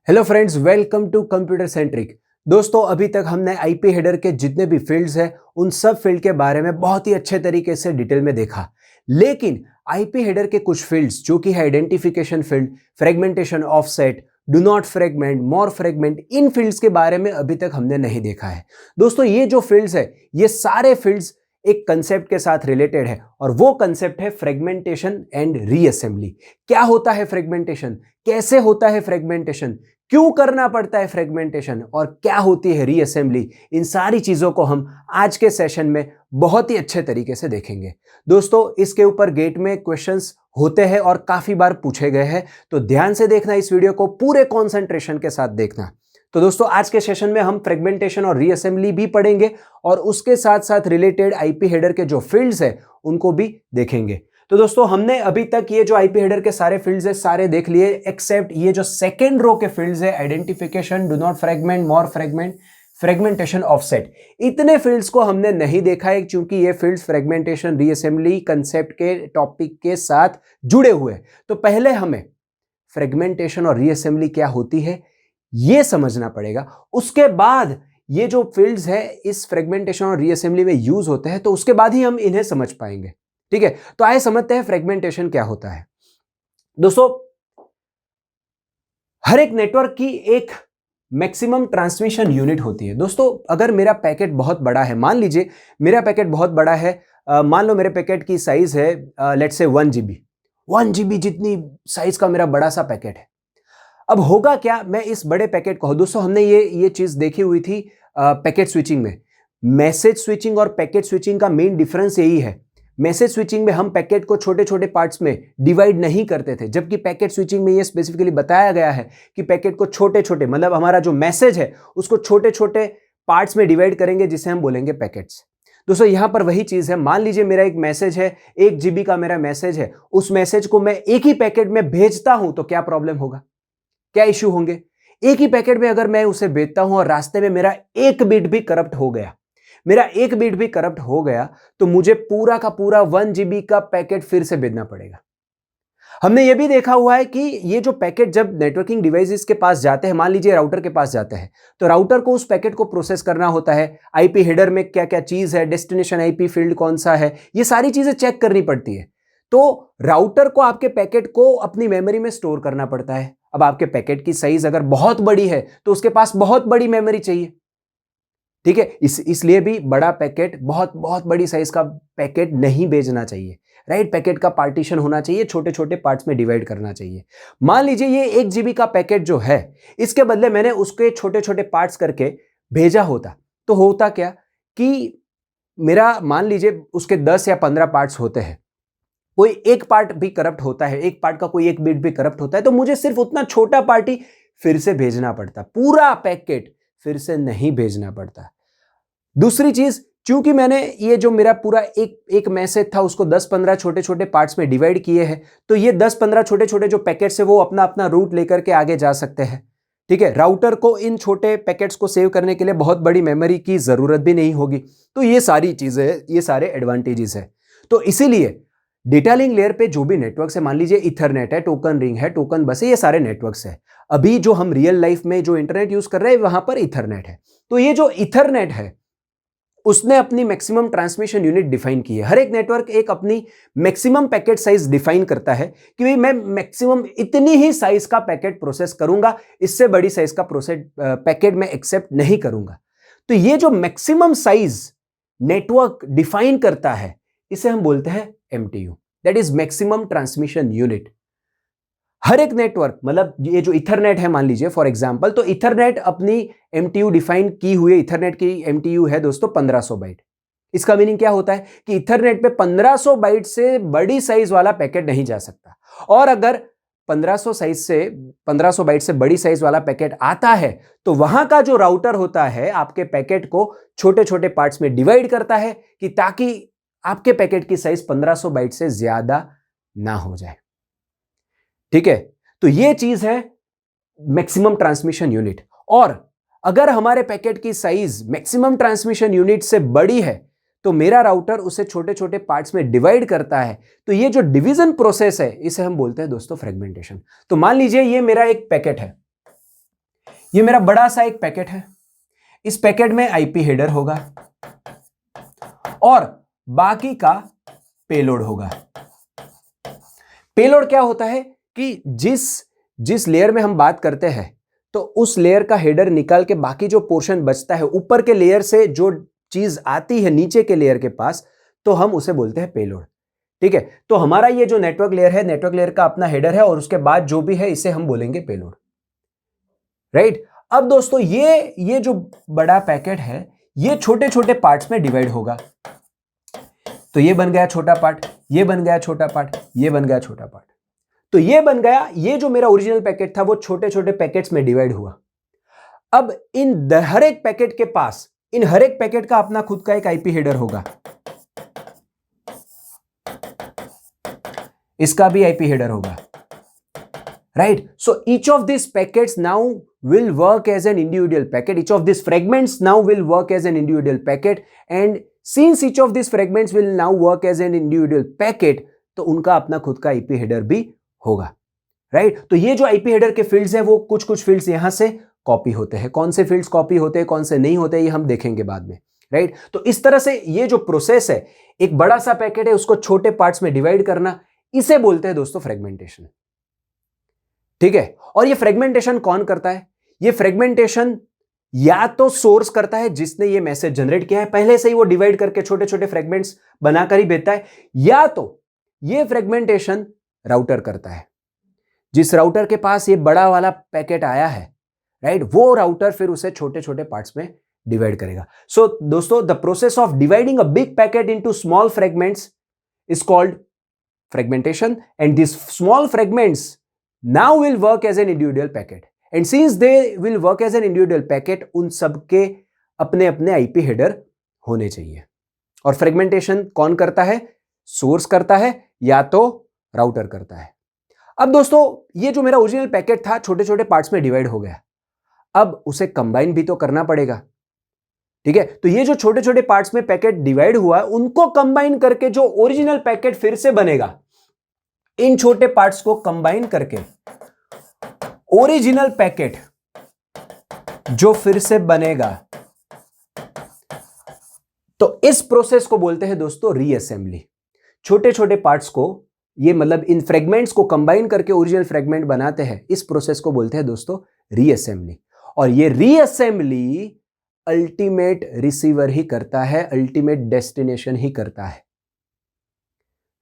Hello friends, welcome to computer centric. दोस्तों, अभी तक हमने आईपी हेडर के जितने भी फील्ड्स हैं उन सब फील्ड के बारे में बहुत ही अच्छे तरीके से डिटेल में देखा। लेकिन आईपी हेडर के कुछ फील्ड्स जो कि है identification field, fragmentation, offset, do not fragment, more fragment, in fields के बारे में अभी तक हमने नहीं देखा है। दोस्तों, ये जो फील्ड्स है ये सारे फील्ड्स एक कंसेप्ट के साथ रिलेटेड है और वो कंसेप्ट है फ्रेगमेंटेशन एंड रीअसेंबली। क्या होता है फ्रेगमेंटेशन, कैसे होता है फ्रेगमेंटेशन, क्यों करना पड़ता है फ्रेगमेंटेशन और क्या होती है रीअसेंबली, इन सारी चीजों को हम आज के सेशन में बहुत ही अच्छे तरीके से देखेंगे। दोस्तों, इसके ऊपर गेट में क्वेश्चंस होते हैं और काफी बार पूछे गए हैं, तो ध्यान से देखना, इस वीडियो को पूरे कॉन्सेंट्रेशन के साथ देखना। तो दोस्तों, आज के सेशन में हम फ्रेगमेंटेशन और रीअसेंबली भी पढ़ेंगे और उसके साथ साथ रिलेटेड आईपी हेडर के जो फील्ड्स है उनको भी देखेंगे। तो दोस्तों, हमने अभी तक ये जो आईपी हेडर के सारे फील्ड्स है सारे देख लिए, एक्सेप्ट ये जो सेकंड रो के फील्ड्स है, identification, do not fragment, more fragment, fragmentation, offset. इतने फील्ड्स को हमने नहीं देखा है क्योंकि ये फील्ड्स फ्रेगमेंटेशन, रीअसेंबली कंसेप्ट के टॉपिक के साथ जुड़े हुए हैं। तो पहले हमें फ्रेगमेंटेशन और रीअसेंबली क्या होती है ये समझना पड़ेगा। उसके बाद ये जो फील्ड्स है इस फ्रेगमेंटेशन और रीअसेंबली में यूज होते हैं, तो उसके बाद ही हम इन्हें समझ पाएंगे। ठीक है, तो आइए समझते हैं फ्रेगमेंटेशन क्या होता है। दोस्तों, हर एक नेटवर्क की एक मैक्सिमम ट्रांसमिशन यूनिट होती है। दोस्तों, अगर मेरा पैकेट बहुत बड़ा है, मान लीजिए मेरा पैकेट बहुत बड़ा है, मान लो मेरे पैकेट की साइज है लेट्स से 1 GB जितनी साइज का मेरा बड़ा सा पैकेट है। अब होगा क्या, मैं इस बड़े पैकेट को, दोस्तों हमने ये चीज देखी हुई थी पैकेट स्विचिंग में। मैसेज स्विचिंग और पैकेट स्विचिंग का मेन डिफरेंस यही है। मैसेज स्विचिंग में हम पैकेट को छोटे छोटे पार्ट्स में डिवाइड नहीं करते थे, जबकि पैकेट स्विचिंग में ये स्पेसिफिकली बताया गया है कि पैकेट को छोटे छोटे, मतलब हमारा जो मैसेज है उसको छोटे छोटे पार्ट्स में डिवाइड करेंगे जिसे हम बोलेंगे पैकेट्स। दोस्तों, यहां पर वही चीज है। मान लीजिए मेरा एक मैसेज है, 1 GB का मेरा मैसेज है, उस मैसेज को मैं एक ही पैकेट में भेजता हूं तो क्या प्रॉब्लम होगा, क्या इश्यू होंगे। एक ही पैकेट में अगर मैं उसे भेजता हूं और रास्ते में मेरा एक बिट भी करप्ट हो गया, तो मुझे पूरा का पूरा 1 GB का पैकेट फिर से भेजना पड़ेगा। हमने यह भी देखा हुआ है कि ये जो पैकेट जब नेटवर्किंग डिवाइसेस के पास जाते हैं, मान लीजिए राउटर के पास जाते हैं, तो राउटर को उस पैकेट को प्रोसेस करना होता है। आईपी हेडर में क्या क्या चीज है, डेस्टिनेशन आईपी फील्ड कौन सा है, ये सारी चीजें चेक करनी पड़ती है। तो राउटर को आपके पैकेट को अपनी मेमोरी में स्टोर करना पड़ता है। अब आपके पैकेट की साइज अगर बहुत बड़ी है तो उसके पास बहुत बड़ी मेमोरी चाहिए। ठीक है, इसलिए भी बड़ा पैकेट, बहुत बहुत बड़ी साइज का पैकेट नहीं भेजना चाहिए। राइट, पैकेट का पार्टीशन होना चाहिए, छोटे छोटे पार्ट्स में डिवाइड करना चाहिए। मान लीजिए ये 1 GB का पैकेट जो है, इसके बदले मैंने उसके छोटे छोटे पार्ट्स करके भेजा होता, तो होता क्या कि मेरा, मान लीजिए उसके 10 या 15 पार्ट्स होते हैं, कोई एक पार्ट भी करप्ट होता है, एक पार्ट का कोई एक बिट भी करप्ट होता है, तो मुझे सिर्फ उतना छोटा पार्ट ही फिर से भेजना पड़ता, पूरा पैकेट फिर से नहीं भेजना पड़ता। दूसरी चीज, चूंकि मैंने ये जो मेरा पूरा एक मैसेज था उसको 10-15 छोटे छोटे पार्ट्स में डिवाइड किए हैं, तो ये 10-15 छोटे छोटे जो पैकेट्स है वो अपना अपना रूट लेकर के आगे जा सकते हैं। ठीक है, राउटर को इन छोटे पैकेट्स को सेव करने के लिए बहुत बड़ी मेमोरी की जरूरत भी नहीं होगी। तो ये सारी चीजें, ये सारे एडवांटेजेस है। तो इसीलिए डेटा लिंक लेयर पे जो भी नेटवर्क्स है, मान लीजिए इथरनेट है, टोकन रिंग है, टोकन बस है, ये सारे नेटवर्क्स है। अभी जो हम रियल लाइफ में जो इंटरनेट यूज कर रहे हैं वहां पर इथरनेट है। तो ये जो इथरनेट है उसने अपनी मैक्सिमम ट्रांसमिशन यूनिट डिफाइन की है। हर एक नेटवर्क एक अपनी मैक्सिमम पैकेट साइज डिफाइन करता है कि भाई मैं मैक्सिमम इतनी ही साइज का पैकेट प्रोसेस करूंगा, इससे बड़ी साइज का पैकेट मैं एक्सेप्ट नहीं करूंगा। तो ये जो मैक्सिमम साइज नेटवर्क डिफाइन करता है इसे हम बोलते हैं MTU, that is maximum transmission unit. हर एक नेटवर्क, मतलब ये जो इथरनेट है मान लीजिए फॉर एग्जांपल, तो इथरनेट अपनी MTU डिफाइन की हुई है। इथरनेट की MTU है दोस्तों 1500 बाइट। इसका मीनिंग क्या होता है कि इथरनेट पे 1500 बाइट से बड़ी साइज वाला पैकेट नहीं जा सकता, और अगर 1500 बाइट से बड़ी साइज वाला पैकेट आता है तो वहां का जो राउटर होता है आपके पैकेट को छोटे छोटे पार्ट्स में डिवाइड करता है कि ताकि आपके पैकेट की साइज 1500 बाइट से ज्यादा ना हो जाए। ठीक है, तो ये चीज है मैक्सिमम ट्रांसमिशन यूनिट। और अगर हमारे पैकेट की साइज मैक्सिमम ट्रांसमिशन यूनिट से बड़ी है तो मेरा राउटर उसे छोटे छोटे पार्ट्स में डिवाइड करता है। तो ये जो डिवीजन प्रोसेस है इसे हम बोलते हैं दोस्तों फ्रेगमेंटेशन। तो मान लीजिए ये मेरा एक पैकेट है, ये मेरा बड़ा सा एक पैकेट है, इस पैकेट में आईपी हेडर होगा और बाकी का पेलोड होगा। पेलोड क्या होता है कि जिस लेयर में हम बात करते हैं तो उस लेयर का हेडर निकाल के बाकी जो पोर्शन बचता है, ऊपर के लेयर से जो चीज आती है नीचे के लेयर के पास, तो हम उसे बोलते हैं पेलोड। ठीक है, तो हमारा ये जो नेटवर्क लेयर है, नेटवर्क लेयर का अपना हेडर है और उसके बाद जो भी है इसे हम बोलेंगे पेलोड। राइट। अब दोस्तों ये जो बड़ा पैकेट है ये छोटे छोटे पार्ट्स में डिवाइड होगा। तो ये बन गया छोटा पार्ट, ये बन गया छोटा पार्ट, ये बन गया छोटा पार्ट। तो ये बन गया, ये जो मेरा ओरिजिनल पैकेट था वो छोटे छोटे पैकेट्स में डिवाइड हुआ। अब हर एक पैकेट के पास, इन हर एक पैकेट का अपना खुद का एक आईपी हेडर होगा, इसका भी आईपी हेडर होगा। Right. So each of this packets now will work as an individual packet. Each of these fragments now will work as an individual packet, and since each of these fragments will now work as an individual packet, तो उनका अपना खुद का IP header भी होगा। Right. तो ये जो आईपी हेडर के फील्ड्स हैं वो कुछ फील्ड्स यहां से कॉपी होते हैं। कौन से फील्ड्स कॉपी होते हैं, कौन से नहीं होते, ये हम देखेंगे बाद में। राइट। तो इस तरह से ये जो प्रोसेस है, एक बड़ा सा पैकेट है उसको छोटे पार्ट्स में डिवाइड करना, इसे बोलते हैं दोस्तों फ्रेगमेंटेशन। ठीक है। और ये फ्रेगमेंटेशन कौन करता है? ये फ्रेगमेंटेशन या तो सोर्स करता है जिसने ये मैसेज जनरेट किया है, पहले से ही वो डिवाइड करके छोटे छोटे फ्रेगमेंट्स बनाकर ही भेजता है, या तो ये फ्रेगमेंटेशन राउटर करता है। जिस राउटर के पास ये बड़ा वाला पैकेट आया है, राइट, वो राउटर फिर उसे छोटे छोटे पार्ट्स में डिवाइड करेगा। सो दोस्तों, the process of dividing a big packet into small fragments is called fragmentation, and this small fragments now will work as an individual packet, and since they will work as an individual packet, उन सबके अपने अपने IP header होने चाहिए। और fragmentation कौन करता है? सोर्स करता है या तो राउटर करता है। अब दोस्तों, ये जो मेरा ओरिजिनल पैकेट था छोटे छोटे पार्ट्स में डिवाइड हो गया, अब उसे कंबाइन भी तो करना पड़ेगा। ठीक है। तो ये जो छोटे छोटे पार्ट्स में पैकेट डिवाइड हुआ है, उनको कंबाइन करके जो ओरिजिनल पैकेट फिर से बनेगा, इन छोटे पार्ट्स को कंबाइन करके ओरिजिनल पैकेट जो फिर से बनेगा, तो इस प्रोसेस को बोलते हैं दोस्तों रीअसेंबली। छोटे छोटे पार्ट्स को, ये मतलब इन फ्रेगमेंट्स को कंबाइन करके ओरिजिनल फ्रेगमेंट बनाते हैं, इस प्रोसेस को बोलते हैं दोस्तों रीअसेंबली। और ये रीअसेंबली अल्टीमेट रिसीवर ही करता है, अल्टीमेट डेस्टिनेशन ही करता है।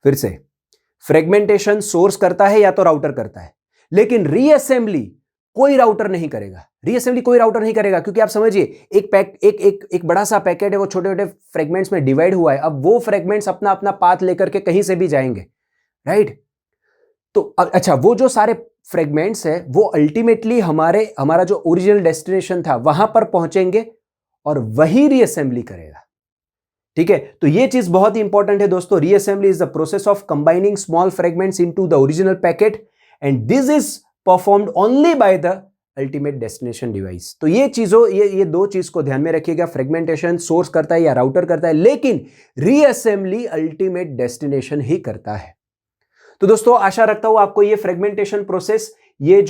फिर से, फ्रेगमेंटेशन सोर्स करता है या तो राउटर करता है, लेकिन रीअसेंबली कोई राउटर नहीं करेगा। रीअसेंबली कोई राउटर नहीं करेगा, क्योंकि आप समझिए एक बड़ा सा पैकेट है, वो छोटे छोटे फ्रेगमेंट्स में डिवाइड हुआ है। अब वो फ्रेगमेंट्स अपना अपना पाथ लेकर के कहीं से भी जाएंगे, राइट। तो अच्छा, वो जो सारे फ्रेगमेंट्स है वो अल्टीमेटली हमारा जो ओरिजिनल डेस्टिनेशन था वहां पर पहुंचेंगे और वही रीअसेंबली करेगा। ठीक है। तो ये चीज बहुत ही इंपॉर्टेंट है दोस्तों। Reassembly is the process of combining small fragments into the original packet, and this is performed only by the ultimate destination device. तो ये दो चीज को ध्यान में रखिएगा। फ्रेगमेंटेशन सोर्स करता है या राउटर करता है, लेकिन रीअसेंबली अल्टीमेट डेस्टिनेशन ही करता है। तो दोस्तों, आशा रखता हूं आपको ये फ्रेगमेंटेशन प्रोसेस, ये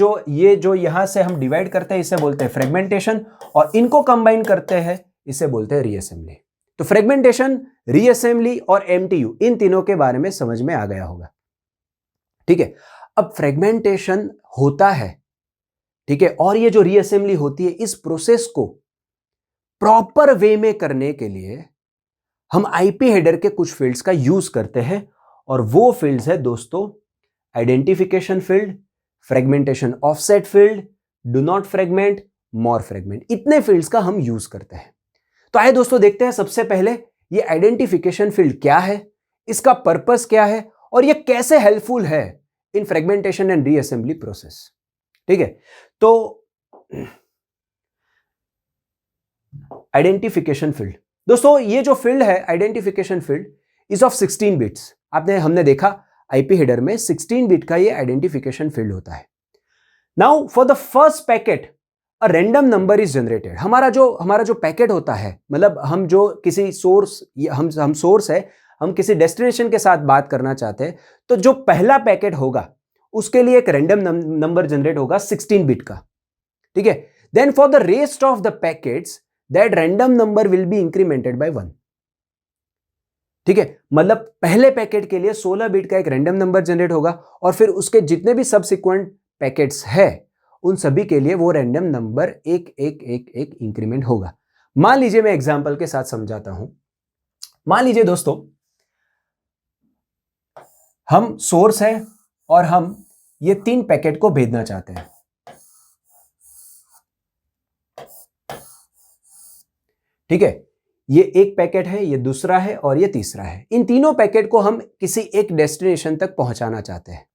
जो यहां से हम डिवाइड करते हैं इसे बोलते हैं फ्रेगमेंटेशन, और इनको कंबाइन करते हैं इसे बोलते हैं रीअसेंबली। तो फ्रेगमेंटेशन, रीअसेंबली और एमटीयू, इन तीनों के बारे में समझ में आ गया होगा। ठीक है। अब फ्रेगमेंटेशन होता है, ठीक है, और ये जो रीअसेंबली होती है, इस प्रोसेस को प्रॉपर वे में करने के लिए हम आईपी हेडर के कुछ फील्ड्स का यूज करते हैं, और वो फील्ड्स है दोस्तों identification field, fragmentation offset field, do not fragment, more fragment. इतने फील्ड्स का हम यूज करते हैं। तो आइए दोस्तों देखते हैं सबसे पहले ये आइडेंटिफिकेशन फील्ड क्या है, इसका पर्पस क्या है, और ये कैसे हेल्पफुल है इन फ्रेगमेंटेशन एंड रीअसेंबली प्रोसेस। ठीक है। तो आइडेंटिफिकेशन फील्ड, दोस्तों ये जो फील्ड है identification field is of 16 bits. हमने देखा आईपी हेडर में 16 बिट का ये आइडेंटिफिकेशन फील्ड होता है। Now for the first packet a random number is generated. हमारा जो पैकेट होता है, मतलब हम जो किसी सोर्स, हम सोर्स है, हम किसी डेस्टिनेशन के साथ बात करना चाहते हैं, तो जो पहला पैकेट होगा उसके लिए एक रैंडम नंबर जनरेट होगा 16 बिट का। ठीक है। Then for the rest of the packets that random number will be incremented by 1। ठीक है, मतलब पहले पैकेट के लिए 16 बिट का एक रैंडम नंबर जनरेट होगा और फिर उसके जितने भी सबसिक्वेंट पैकेट्स है उन सभी के लिए वो रैंडम नंबर एक एक एक एक इंक्रीमेंट होगा। मान लीजिए मैं एग्जांपल के साथ समझाता हूं। मान लीजिए दोस्तों हम सोर्स है और हम ये 3 पैकेट को भेजना चाहते हैं। ठीक है, ये एक पैकेट है, ये दूसरा है और ये तीसरा है। इन तीनों पैकेट को हम किसी एक डेस्टिनेशन तक पहुंचाना चाहते हैं।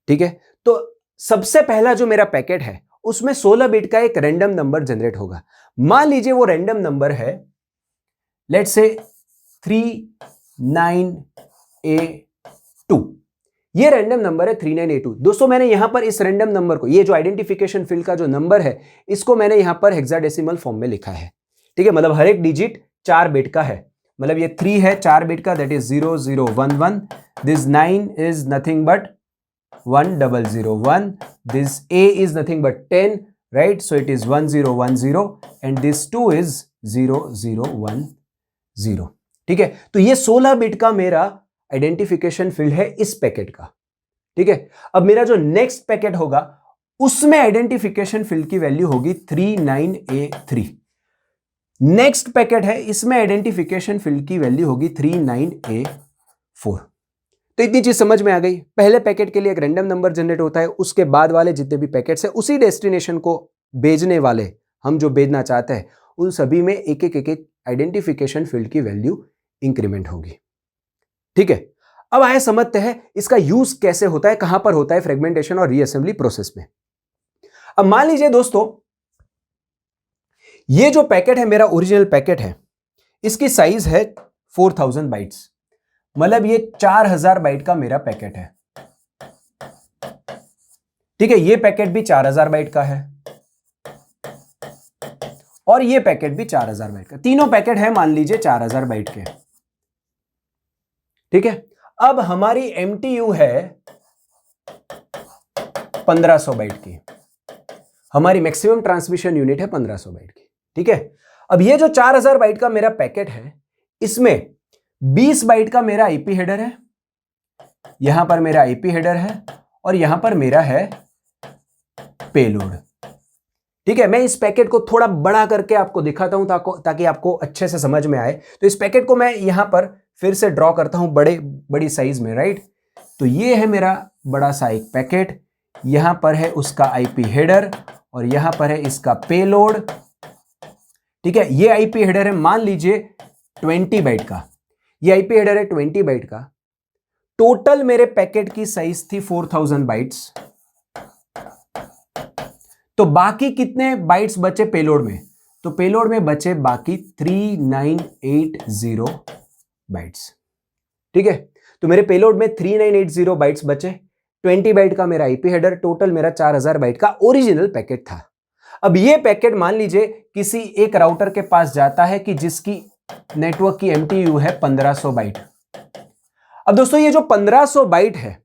ठीक है, तो सबसे पहला जो मेरा पैकेट है उसमें 16 बिट का एक रैंडम नंबर जनरेट होगा। मान लीजिए वो रैंडम नंबर है लेट्स से 39A2। ये रैंडम नंबर है 39A2। दोस्तों मैंने यहां पर इस रैंडम नंबर को, ये जो आइडेंटिफिकेशन फील्ड का जो नंबर है, इसको मैंने यहां पर हेक्साडेसिमल फॉर्म में लिखा है। ठीक है, मतलब हर एक डिजिट 4 बिट का है। मतलब ये 3 है 4 बिट का, that is 0011। This 9 is nothing but 1001। This A is nothing but 10, right? So it is 1010 and this 2 is 0010। ठीक है, तो ये 16 बिट का मेरा आइडेंटिफिकेशन फील्ड है इस पैकेट का। ठीक है, अब मेरा जो नेक्स्ट पैकेट होगा उसमें आइडेंटिफिकेशन फील्ड की वैल्यू होगी 39A3। नेक्स्ट पैकेट है, इसमें आइडेंटिफिकेशन फील्ड की वैल्यू होगी 39A4। तो इतनी चीज समझ में आ गई। पहले पैकेट के लिए एक रैंडम नंबर जनरेट होता है, उसके बाद वाले जितने भी पैकेट्स हैं उसी डेस्टिनेशन को भेजने वाले, हम जो भेजना चाहते हैं उन सभी में एक एक आइडेंटिफिकेशन फील्ड की वैल्यू इंक्रीमेंट होगी। ठीक है, अब आए समझते हैं इसका यूज कैसे होता है, कहां पर होता है फ्रेगमेंटेशन और रीअसेंबली प्रोसेस में। अब मान लीजिए दोस्तों ये जो पैकेट है मेरा ओरिजिनल पैकेट है, इसकी साइज है 4000 बाइट्स, मतलब ये 4000 बाइट का मेरा पैकेट है। ठीक है, ये पैकेट भी 4000 बाइट का है और ये पैकेट भी 4000 बाइट का। तीनों पैकेट है मान लीजिए 4000 बाइट के। ठीक है, अब हमारी MTU है 1500 बाइट की, हमारी मैक्सिमम ट्रांसमिशन यूनिट है 1500 बाइट की। ठीक है, अब ये जो 4000 बाइट का मेरा पैकेट है इसमें 20 बाइट का मेरा आईपी हेडर है, यहां पर मेरा आईपी हेडर है और यहां पर मेरा है पेलोड। ठीक है, मैं इस पैकेट को थोड़ा बड़ा करके आपको दिखाता हूं ताकि आपको अच्छे से समझ में आए। तो इस पैकेट को मैं यहां पर फिर से ड्रॉ करता हूं बड़ी साइज में, राइट। तो ये है मेरा बड़ा सा एक पैकेट, यहां पर है उसका आईपी हेडर और यहां पर है इसका पेलोड। ठीक है, ये आईपी हेडर है मान लीजिए 20 बाइट का, ये आईपी हेडर है 20 बाइट का। टोटल मेरे पैकेट की साइज थी 4000 बाइट्स, तो बाकी कितने बाइट्स बचे पेलोड में? तो पेलोड में बचे बाकी 3980 बाइट्स। ठीक है, तो मेरे पेलोड में 3980 बाइट्स बचे। 20 बाइट का मेरा आईपी हेडर, टोटल मेरा 4000 बाइट का ओरिजिनल पैकेट था। अब ये पैकेट मान लीजिए किसी एक राउटर के पास जाता है कि जिसकी नेटवर्क की MTU है 1500 बाइट। अब दोस्तों ये जो 1500 बाइट है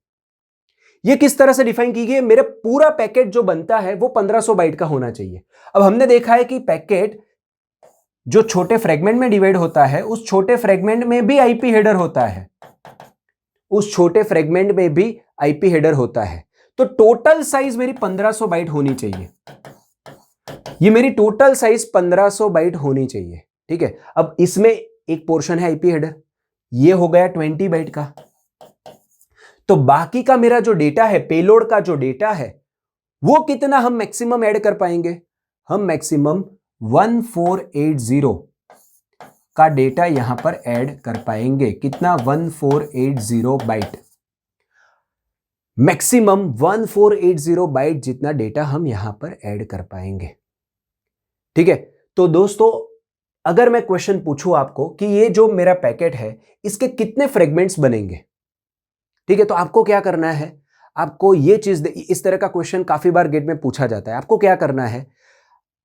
ये किस तरह से डिफाइन की गई है? मेरा पूरा पैकेट जो बनता है वो 1500 बाइट का होना चाहिए। अब हमने देखा है कि पैकेट जो छोटे फ्रेगमेंट में डिवाइड होता है उस छोटे फ्रेगमेंट में भी आईपी हेडर होता है, उस छोटे फ्रेगमेंट में भी आईपी हेडर होता है। तो टोटल साइज मेरी 1500 बाइट होनी चाहिए, ये मेरी टोटल साइज 1500 बाइट होनी चाहिए। ठीक है, अब इसमें एक पोर्शन है आईपी हेडर, ये हो गया 20 बाइट का। तो बाकी का मेरा जो डेटा है, पेलोड का जो डेटा है, वो कितना हम मैक्सिमम ऐड कर पाएंगे? हम मैक्सिमम 1480 का डेटा यहां पर ऐड कर पाएंगे। कितना? 1480 बाइट, मैक्सिमम 1480 बाइट जितना डेटा हम यहां पर ऐड कर पाएंगे। ठीक है, तो दोस्तों अगर मैं क्वेश्चन पूछूं आपको कि ये जो मेरा पैकेट है इसके कितने फ्रेगमेंट्स बनेंगे, ठीक है, तो आपको क्या करना है? आपको ये चीज, इस तरह का क्वेश्चन काफी बार गेट में पूछा जाता है। आपको क्या करना है?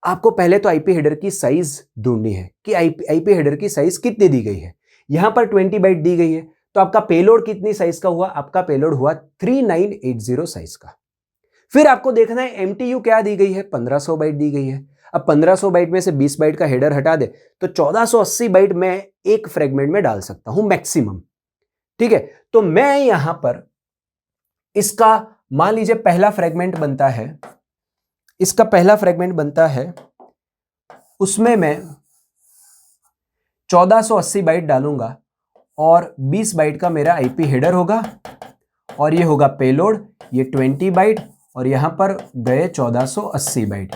आपको पहले तो आईपी हेडर की साइज ढूंढनी है कि आईपी हेडर की साइज कितनी दी गई है। यहां पर 20 बाइट दी गई है, तो आपका पेलोड कितनी साइज का हुआ? आपका पेलोड हुआ 3980 साइज का। फिर आपको देखना है MTU क्या दी गई है, 1500 बाइट दी गई है। अब 1500 बाइट में से 20 बाइट का हेडर हटा दे तो 1480 बाइट मैं एक फ्रेगमेंट में डाल सकता हूं मैक्सिमम। ठीक है, तो मैं यहां पर इसका मान लीजिए पहला फ्रेगमेंट बनता है, इसका पहला फ्रेगमेंट बनता है, उसमें मैं 1480 बाइट डालूंगा और 20 बाइट का मेरा IP हेडर होगा और ये होगा पेलोड, ये 20 बाइट और यहां पर गए 1480 बाइट।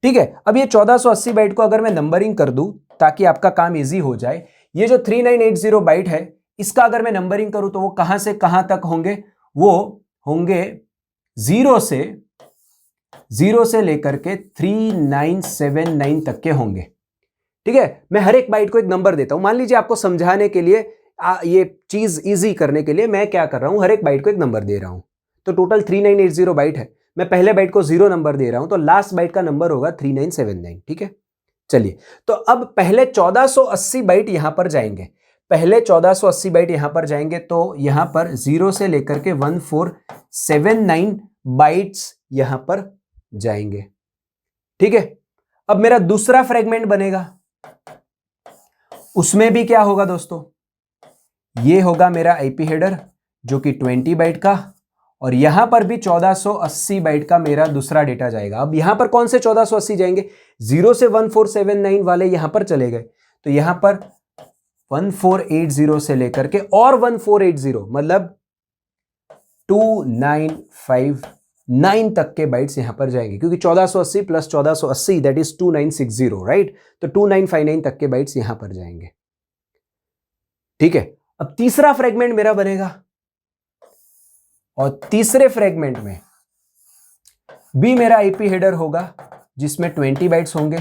ठीक है, अब ये 1480 बाइट को अगर मैं नंबरिंग कर दूं ताकि आपका काम इजी हो जाए, ये जो 3980 बाइट है इसका अगर मैं नंबरिंग करूं तो वो कहां से कहां तक होंगे, वो होंगे 0 से लेकर के 3979 तक के होंगे। ठीक है, मैं हर एक बाइट को एक नंबर देता हूं। मान लीजिए आपको समझाने के लिए ये चीज इजी करने के लिए मैं क्या कर रहा हूं, हर एक बाइट को एक नंबर दे रहा हूं। तो टोटल 3980 बाइट है, मैं पहले बाइट को 0 नंबर दे रहा हूं तो लास्ट बाइट का नंबर होगा 3979। ठीक है, चलिए तो अब पहले 1480 बाइट यहां पर जाएंगे, पहले 1480 बाइट यहां पर जाएंगे तो यहां पर 0 से लेकर के 1479 बाइट्स यहां पर जाएंगे। ठीक है, अब मेरा दूसरा फ्रेगमेंट बनेगा, उसमें भी क्या होगा दोस्तों, ये होगा मेरा IP हेडर जो कि 20 बाइट का और यहां पर भी 1480 बाइट का मेरा दूसरा डेटा जाएगा। अब यहां पर कौन से 1480 जाएंगे, 0 से 1479 वाले यहां पर चले गए तो यहां पर 1480 से लेकर के और 1480 मतलब 2959 तक के बाइट्स यहां पर जाएंगे, क्योंकि 1480 प्लस 1480 दैट इज 2960, राइट। तो 2959 तक के बाइट्स यहां पर जाएंगे। ठीक है, अब तीसरा फ्रेगमेंट मेरा बनेगा और तीसरे फ्रेगमेंट में भी मेरा IP हेडर होगा जिसमें 20 बाइट्स होंगे।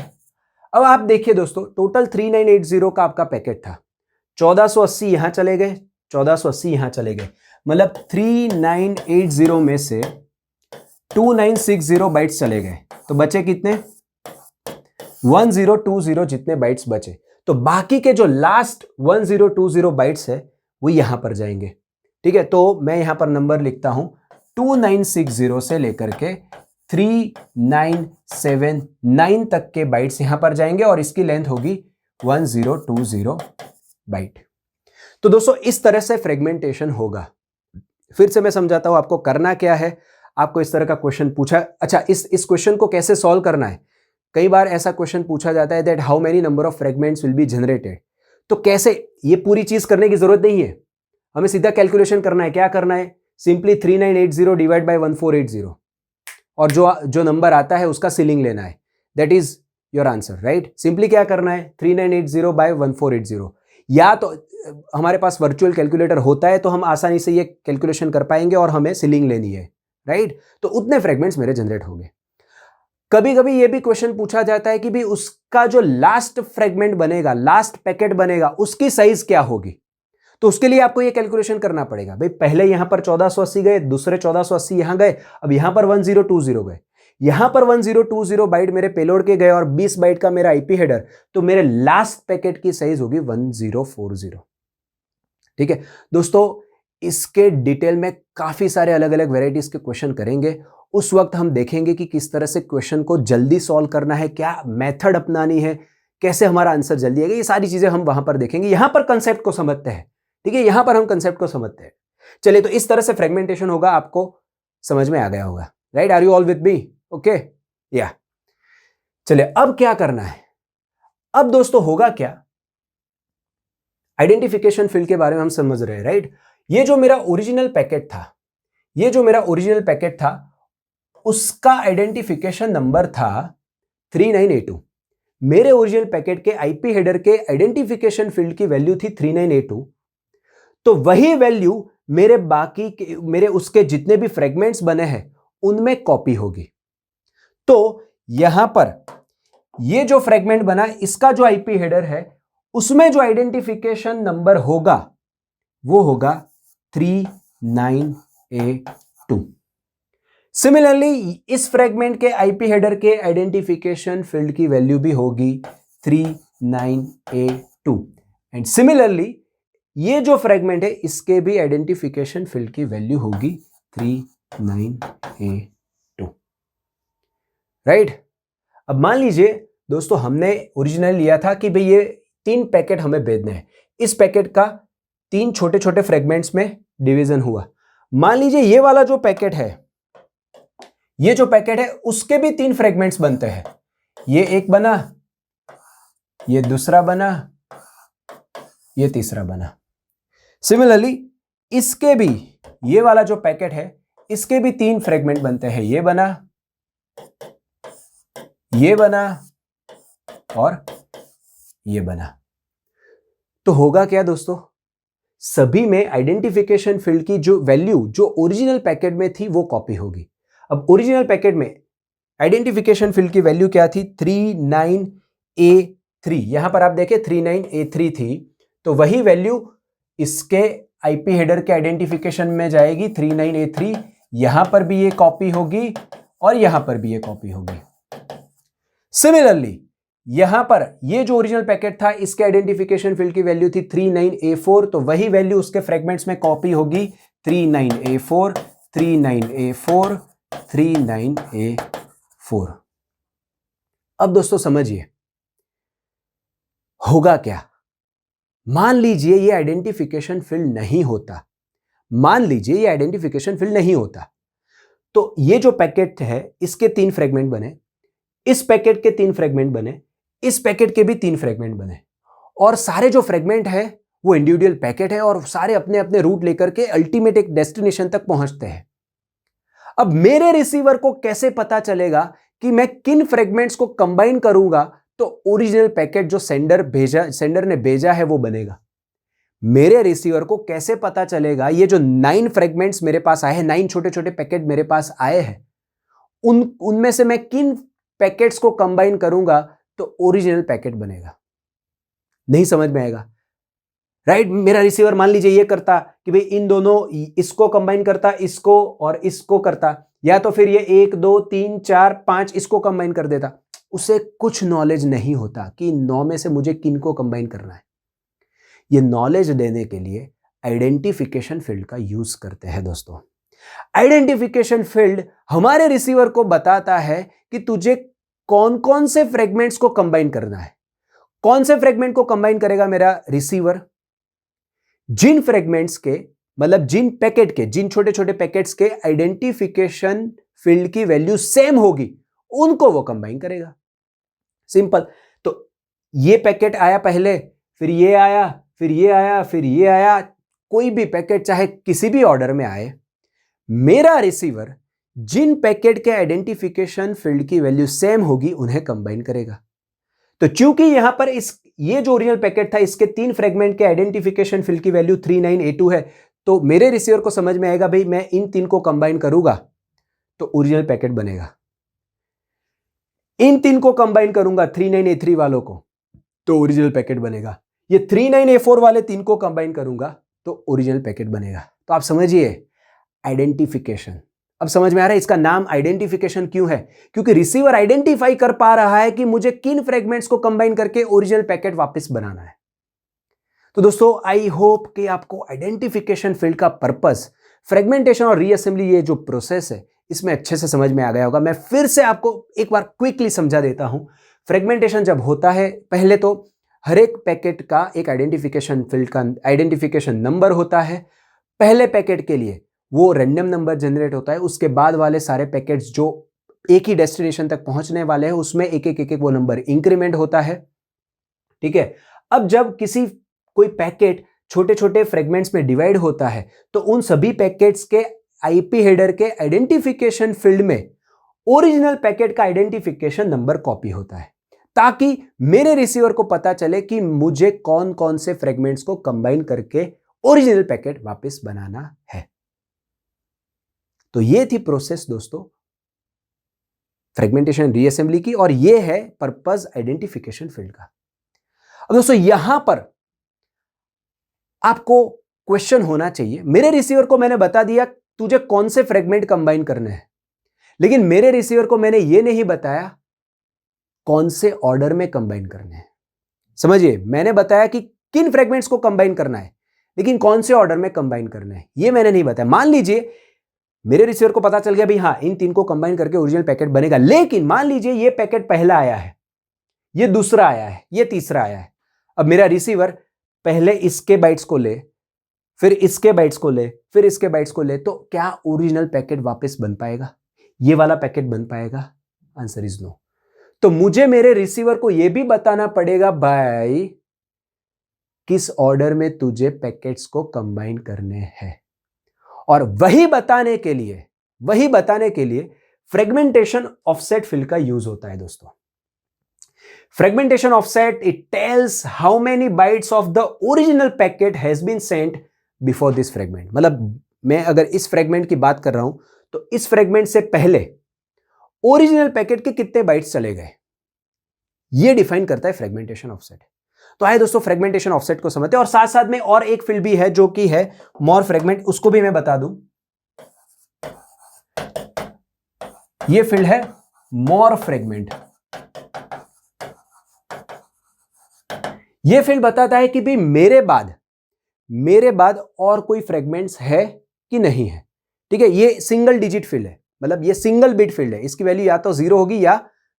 अब आप देखिए दोस्तों, टोटल 3980 का आपका पैकेट था, 1480 यहां चले गए, 1480 यहां चले गए, मतलब 3980 में से 2960 बाइट्स चले गए तो बचे कितने, 1020 जितने बाइट्स बचे। तो बाकी के जो लास्ट 1020 बाइट्स है वो यहां पर जाएंगे। ठीक है, तो मैं यहां पर नंबर लिखता हूं 2960 से लेकर के 3979 तक के बाइट्स यहां पर जाएंगे और इसकी लेंथ होगी 1020 बाइट। तो दोस्तों इस तरह से फ्रेगमेंटेशन होगा। फिर से मैं समझाता हूं आपको करना क्या है। आपको इस तरह का क्वेश्चन पूछा, अच्छा इस क्वेश्चन को कैसे सॉल्व करना है, कई बार ऐसा क्वेश्चन पूछा जाता है that how many number of fragments will be generated. तो कैसे, ये पूरी चीज करने की जरूरत नहीं है, हमें सीधा कैलकुलेशन करना है। क्या करना है, सिंपली 3980 डिवाइड बाय 1480 और जो नंबर आता है उसका सीलिंग लेना है, that is your answer, right. Simply क्या करना है, 3980 बाय 1480, या तो हमारे पास वर्चुअल कैलकुलेटर होता है तो हम आसानी से ये कैलकुलेशन कर पाएंगे और हमें सीलिंग लेनी है, राइट। तो उतने फ्रेगमेंट्स मेरे जनरेट होंगे। कभी कभी ये भी क्वेश्चन पूछा जाता है कि भी उसका जो लास्ट फ्रेगमेंट बनेगा, लास्ट पैकेट बनेगा, उसकी साइज क्या होगी। तो उसके लिए आपको ये कैलकुलेशन करना पड़ेगा। भाई पहले यहां पर 1480 गए, दूसरे 1480 यहां गए, अब यहां पर 1020 गए, यहां पर 1020 बाइट मेरे पेलोड के गए और 20 बाइट का मेरा IP हेडर, तो मेरे लास्ट पैकेट की साइज होगी 1040। ठीक है दोस्तों, इसके डिटेल में काफी सारे अलग अलग वेराइटीज के क्वेश्चन करेंगे। उस वक्त हम देखेंगे कि किस तरह से क्वेश्चन को जल्दी सॉल्व करना है, क्या मेथड अपनानी है, कैसे हमारा आंसर जल्दी आएगा, ये सारी चीजें हम वहां पर देखेंगे। यहां पर कंसेप्ट को समझते हैं, ठीक है, यहां पर हम कंसेप्ट को समझते हैं। चलिए, तो इस तरह से फ्रेगमेंटेशन होगा, आपको समझ में आ गया होगा, right. Are you all with me, okay, yeah. चलिए अब क्या करना है, अब दोस्तों होगा क्या, आइडेंटिफिकेशन फील्ड के बारे में हम समझ रहे हैं, राइट। ये जो मेरा ओरिजिनल पैकेट था, उसका आइडेंटिफिकेशन नंबर था 3982। मेरे ओरिजिनल पैकेट के IP हेडर के आइडेंटिफिकेशन फील्ड की वैल्यू थी 3982। तो वही वैल्यू मेरे उसके जितने भी फ्रेगमेंट्स बने हैं उनमें कॉपी होगी। तो यहां पर ये जो फ्रेगमेंट बना, इसका जो IP हेडर है उसमें जो आइडेंटिफिकेशन नंबर होगा वो होगा 3982। सिमिलरली इस फ्रेगमेंट के IP हेडर के आइडेंटिफिकेशन फील्ड की वैल्यू भी होगी 3982। एंड सिमिलरली ये जो फ्रेगमेंट है इसके भी आइडेंटिफिकेशन फील्ड की वैल्यू होगी 3982। राइट। अब मान लीजिए दोस्तों हमने ओरिजिनल लिया था कि भाई ये 3 पैकेट हमें भेजने हैं, इस पैकेट का 3 छोटे छोटे फ्रेगमेंट्स में डिवीजन हुआ। मान लीजिए ये वाला जो पैकेट है, ये जो पैकेट है उसके भी 3 फ्रेगमेंट्स बनते हैं, ये एक बना, ये दूसरा बना, ये तीसरा बना। सिमिलरली इसके भी, ये वाला जो पैकेट है इसके भी 3 फ्रेगमेंट बनते हैं, ये बना, ये बना और ये बना। तो होगा क्या दोस्तों, सभी में आइडेंटिफिकेशन फील्ड की जो वैल्यू जो ओरिजिनल पैकेट में थी वो कॉपी होगी। अब ओरिजिनल पैकेट में आइडेंटिफिकेशन फील्ड की वैल्यू क्या थी, 39A3। यहां पर आप देखें 39A3 थी, तो वही वैल्यू इसके आईपी हेडर के आइडेंटिफिकेशन में जाएगी 39A3। यहां पर भी ये कॉपी होगी और यहां पर भी ये कॉपी होगी। सिमिलरली यहां पर ये जो ओरिजिनल पैकेट था इसके आइडेंटिफिकेशन फील्ड की वैल्यू थी 39A4, तो वही वैल्यू उसके फ्रेगमेंट्स में कॉपी होगी 39A4, 39A4, 39A4। अब दोस्तों समझिए होगा क्या। मान लीजिए ये आइडेंटिफिकेशन फील्ड नहीं होता, मान लीजिए ये आइडेंटिफिकेशन फील्ड नहीं होता, तो ये जो पैकेट है इसके 3 फ्रेगमेंट बने, इस पैकेट के 3 फ्रेगमेंट बने, इस पैकेट के भी 3 फ्रेगमेंट बने, और सारे जो फ्रेगमेंट है वो इंडिविजुअल पैकेट है और सारे अपने अपने रूट लेकर के अल्टीमेट एक डेस्टिनेशन तक पहुंचते हैं। अब मेरे रिसीवर को कैसे पता चलेगा कि मैं किन फ्रेगमेंट्स को कंबाइन करूंगा तो ओरिजिनल पैकेट जो सेंडर ने भेजा है वो बनेगा। मेरे रिसीवर को कैसे पता चलेगा ये जो 9 फ्रेगमेंट्स मेरे पास आए हैं, 9 छोटे छोटे पैकेट मेरे पास आए हैं, उनमें से मैं किन पैकेट्स को कंबाइन करूंगा तो ओरिजिनल पैकेट बनेगा। नहीं समझ में आएगा, राइट। मेरा रिसीवर मान लीजिए ये करता कि भाई इन दोनों, इसको कंबाइन करता, इसको और इसको करता, या तो फिर ये 1 2 3 4 5 इसको कंबाइन कर देता, उसे कुछ नॉलेज नहीं होता कि 9 में से मुझे किनको कंबाइन करना है। ये नॉलेज देने के लिए आइडेंटिफिकेशन फील्ड का यूज करते हैं दोस्तों। आइडेंटिफिकेशन फील्ड हमारे रिसीवर को बताता है कि तुझे कौन कौन से फ्रेगमेंट्स को कंबाइन करना है। कौन से फ्रेगमेंट को कंबाइन करेगा मेरा रिसीवर, जिन फ्रेगमेंट्स के, मतलब जिन पैकेट के, जिन छोटे छोटे पैकेट्स के आइडेंटिफिकेशन फील्ड की वैल्यू सेम होगी उनको वो कंबाइन करेगा। सिंपल। तो ये पैकेट आया पहले, फिर ये आया, फिर ये आया, फिर ये आया, कोई भी पैकेट चाहे किसी भी ऑर्डर में आए, मेरा रिसीवर जिन पैकेट के आइडेंटिफिकेशन फील्ड की वैल्यू सेम होगी उन्हें कंबाइन करेगा। तो चूंकि यहां पर ये जो ओरिजिनल पैकेट था इसके 3 फ्रेगमेंट के आइडेंटिफिकेशन फील्ड की वैल्यू 39A2 है, तो मेरे रिसीवर को समझ में आएगा भाई मैं इन 3 को कंबाइन करूंगा तो ओरिजिनल पैकेट बनेगा, इन 3 को कंबाइन करूंगा 39A3 वालों को तो ओरिजिनल पैकेट बनेगा, ये 39A4 वाले 3 को कंबाइन करूंगा तो ओरिजिनल पैकेट बनेगा। तो आप समझिए आइडेंटिफिकेशन। अब समझ में आ रहा है इसका नाम आइडेंटिफिकेशन क्यों है, क्योंकि रिसीवर आइडेंटिफाई कर पा रहा है कि मुझे किन फ्रेगमेंट्स को कंबाइन करके ओरिजिनल पैकेट वापस बनाना है। तो दोस्तों आई होप कि आपको आइडेंटिफिकेशन फील्ड का पर्पस, फ्रेगमेंटेशन और रीअसेंबली ये जो प्रोसेस है इसमें अच्छे से समझ में आ गया होगा। मैं फिर से आपको एक बार क्विकली समझा देता हूं। फ्रेगमेंटेशन जब होता है, पहले तो हर एक पैकेट का एक आइडेंटिफिकेशन फील्ड का आइडेंटिफिकेशन नंबर होता है। पहले पैकेट के लिए वो रैंडम नंबर जनरेट होता है, उसके बाद वाले सारे पैकेट्स जो एक ही डेस्टिनेशन तक पहुंचने वाले हैं उसमें एक एक वो नंबर इंक्रीमेंट होता है। ठीक है। अब जब कोई पैकेट छोटे छोटे फ्रेगमेंट्स में डिवाइड होता है तो उन सभी पैकेट्स के आईपी हेडर के आइडेंटिफिकेशन फील्ड में ओरिजिनल पैकेट का आइडेंटिफिकेशन नंबर कॉपी होता है, ताकि मेरे रिसीवर को पता चले कि मुझे कौन कौन से फ्रेगमेंट्स को कंबाइन करके ओरिजिनल पैकेट वापस बनाना है। तो ये थी प्रोसेस दोस्तों फ्रेगमेंटेशन रीअसेंबली की, और ये है पर्पस आइडेंटिफिकेशन फील्ड का। अब दोस्तों यहां पर आपको क्वेश्चन होना चाहिए, मेरे रिसीवर को मैंने बता दिया तुझे कौन से फ्रेगमेंट कंबाइन करने हैं, लेकिन मेरे रिसीवर को मैंने ये नहीं बताया कौन से ऑर्डर में कंबाइन करने हैं। समझिए, मैंने बताया कि किन फ्रेगमेंट्स को कंबाइन करना है, लेकिन कौन से ऑर्डर में कंबाइन करना है ये मैंने नहीं बताया। मान लीजिए मेरे रिसीवर को पता चल गया भी हाँ इन तीन को कंबाइन करके ओरिजिनल पैकेट बनेगा। लेकिन मान लीजिए ये पैकेट पहला आया है, ये दूसरा आया है, ये तीसरा आया है। अब मेरा रिसीवर पहले इसके बाइट्स को ले, फिर इसके बाइट्स को ले, फिर इसके बाइट्स को ले, तो क्या ओरिजिनल पैकेट वापस बन पाएगा? ये वाला पैकेट बन पाएगा? Answer is no. तो मुझे मेरे रिसीवर को यह भी बताना पड़ेगा भाई किस ऑर्डर में तुझे पैकेट्स को कंबाइन करने हैं। और वही बताने के लिए फ्रेगमेंटेशन ऑफसेट फिल का यूज होता है दोस्तों। Fragmentation offset, it tells how many bytes of the original packet has been sent before this fragment. मतलब मैं अगर इस फ्रेगमेंट की बात कर रहा हूं तो इस फ्रेगमेंट से पहले ओरिजिनल पैकेट के कितने बाइट्स चले गए, यह डिफाइन करता है फ्रेगमेंटेशन ऑफसेट। तो आइए दोस्तों फ्रेगमेंटेशन ऑफसेट को समझते हैं। और साथ साथ में और एक फील्ड भी है जो कि है मोर फ्रेगमेंट, उसको भी मैं बता दूं। यह फील्ड है मोर फ्रेगमेंट। यह फील्ड बताता है कि भाई मेरे बाद और कोई फ्रेगमेंट्स है कि नहीं है। ठीक है, ये सिंगल डिजिट फील्ड है, मतलब ये सिंगल बिट फील्ड है। इसकी वैल्यू या तो 0 होगी या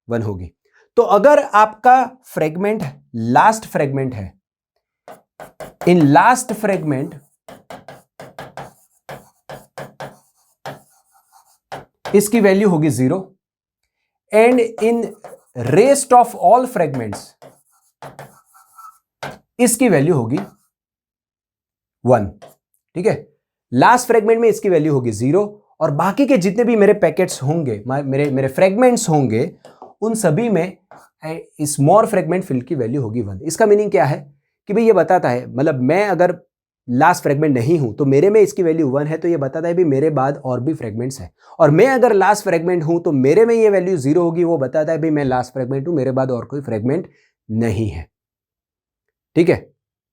1 होगी। तो अगर आपका फ्रेगमेंट लास्ट फ्रेगमेंट है, इन लास्ट फ्रेगमेंट इसकी वैल्यू होगी 0 and in rest of all fragments इसकी वैल्यू होगी 1। ठीक है, लास्ट फ्रेगमेंट में इसकी वैल्यू होगी 0 और बाकी के जितने भी मेरे पैकेट्स होंगे, मेरे फ्रेगमेंट्स होंगे, उन सभी में इस मोर फ्रेगमेंट फील्ड की वैल्यू होगी 1। इसका मीनिंग क्या है कि भाई ये बताता है, मतलब मैं अगर लास्ट फ्रेगमेंट नहीं हूं तो मेरे में इसकी वैल्यू 1 है, तो ये बताता है भी मेरे बाद और भी फ्रेगमेंट्स हैं। और मैं अगर लास्ट फ्रेगमेंट हूं तो मेरे में ये वैल्यू 0 होगी, वो बताता है भी मैं लास्ट फ्रेगमेंट हूं, मेरे बाद और कोई फ्रेगमेंट नहीं है। ठीक है,